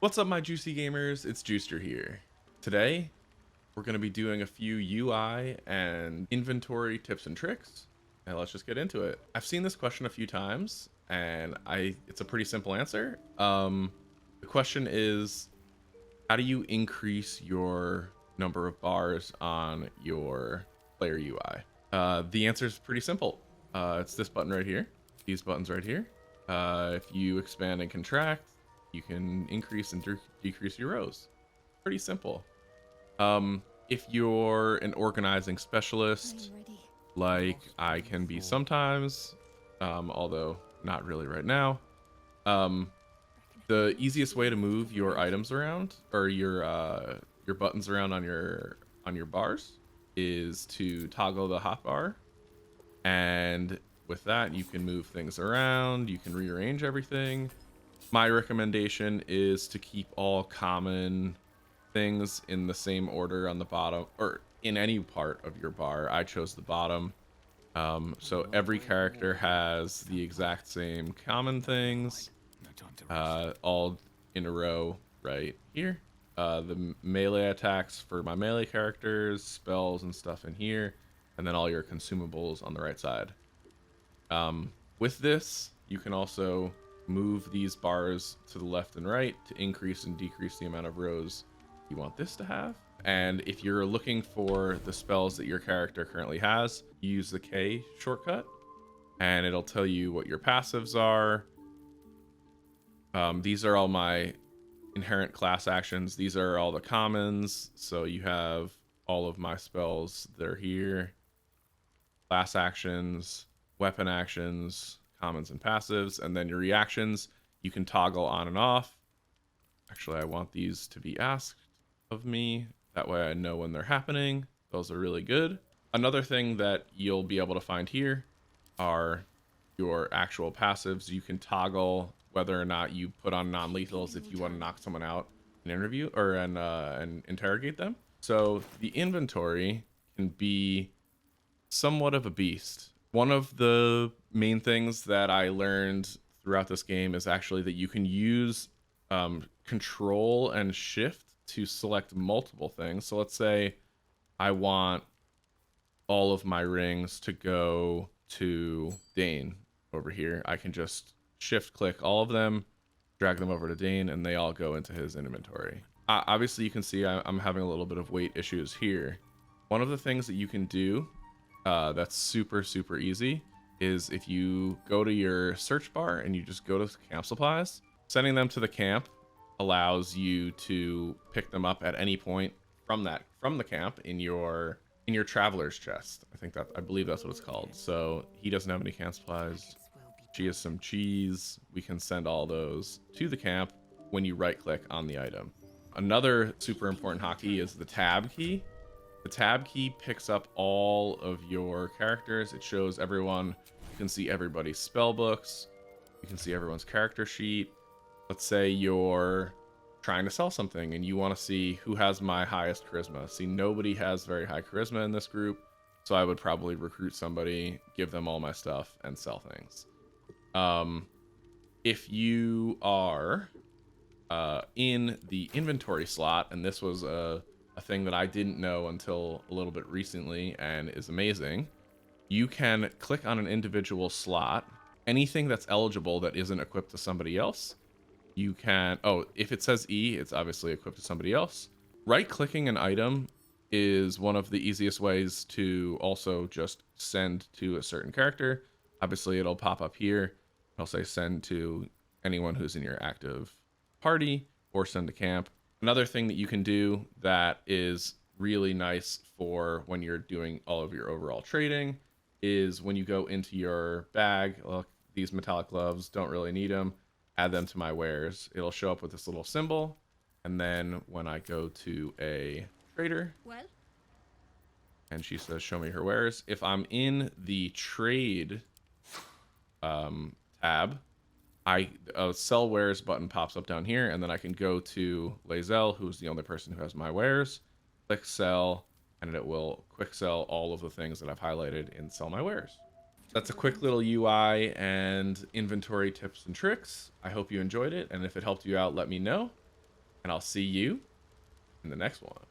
What's up, my juicy gamers? It's Juicer here. Today, we're going to be doing a few UI and inventory tips and tricks, and let's just get into it. I've seen this question a few times, and it's a pretty simple answer. The question is, how do you increase your number of bars on your player UI? The answer is pretty simple. It's this button right here, these buttons right here. If you expand and contract, you can increase and decrease your rows. Pretty simple. If you're an organizing specialist, like I can be sometimes, although not really right now, the easiest way to move your items around or your buttons around on your bars is to toggle the hotbar, and with that you can move things around, you can rearrange everything. My recommendation is to keep all common things in the same order on the bottom, or in any part of your bar. I chose the bottom. So every character has the exact same common things, all in a row right here. The melee attacks for my melee characters, spells and stuff in here, and then all your consumables on the right side. With this, you can also move these bars to the left and right to increase and decrease the amount of rows you want this to have. And if you're looking for the spells that your character currently has, use the K shortcut and it'll tell you what your passives are. These are all my inherent class actions. These are all the commons. So you have all of my spells that are here: class actions, weapon actions, commons and passives, and then your reactions you can toggle on and off. Actually, I want these to be asked of me, that way I know when they're happening. Those are really good. Another thing that you'll be able to find here are your actual passives. You can toggle whether or not you put on non-lethals if you want to knock someone out in an interview or and interrogate them. So the inventory can be somewhat of a beast. One of the main things that I learned throughout this game is actually that you can use control and shift to select multiple things. So let's say I want all of my rings to go to Dane over here. I can just shift click all of them, drag them over to Dane, and they all go into his inventory. Obviously, you can see I'm having a little bit of weight issues here. One of the things that you can do that's super easy is if you go to your search bar and you just go to camp supplies, sending them to the camp allows you to pick them up at any point from the camp in your traveler's chest. I believe that's what it's called. So he doesn't have any camp supplies. She has some cheese. We can send all those to the camp when you right click on the item. Another super important hotkey is the tab key. The tab key picks up all of your characters. It shows everyone. You can see everybody's spell books. You can see everyone's character sheet. Let's say you're trying to sell something and you want to see who has my highest charisma. See, nobody has very high charisma in this group, so I would probably recruit somebody, give them all my stuff, and sell things. If you are in the inventory slot, and this was a thing that I didn't know until a little bit recently and is amazing, you can click on an individual slot. Anything that's eligible that isn't equipped to somebody else, you can, if it says E, it's obviously equipped to somebody else. Right clicking an item is one of the easiest ways to also just send to a certain character. Obviously it'll pop up here. It'll say send to anyone who's in your active party or send to camp. Another thing that you can do that is really nice for when you're doing all of your overall trading is when you go into your bag. Look, these metallic gloves, don't really need them. Add them to my wares. It'll show up with this little symbol. And then when I go to a trader, and she says, show me her wares. If I'm in the trade tab, a sell wares button pops up down here, and then I can go to Lazel, who's the only person who has my wares, click sell, and it will quick sell all of the things that I've highlighted in sell my wares. That's a quick little UI and inventory tips and tricks. I hope you enjoyed it, and if it helped you out, let me know. and I'll see you in the next one.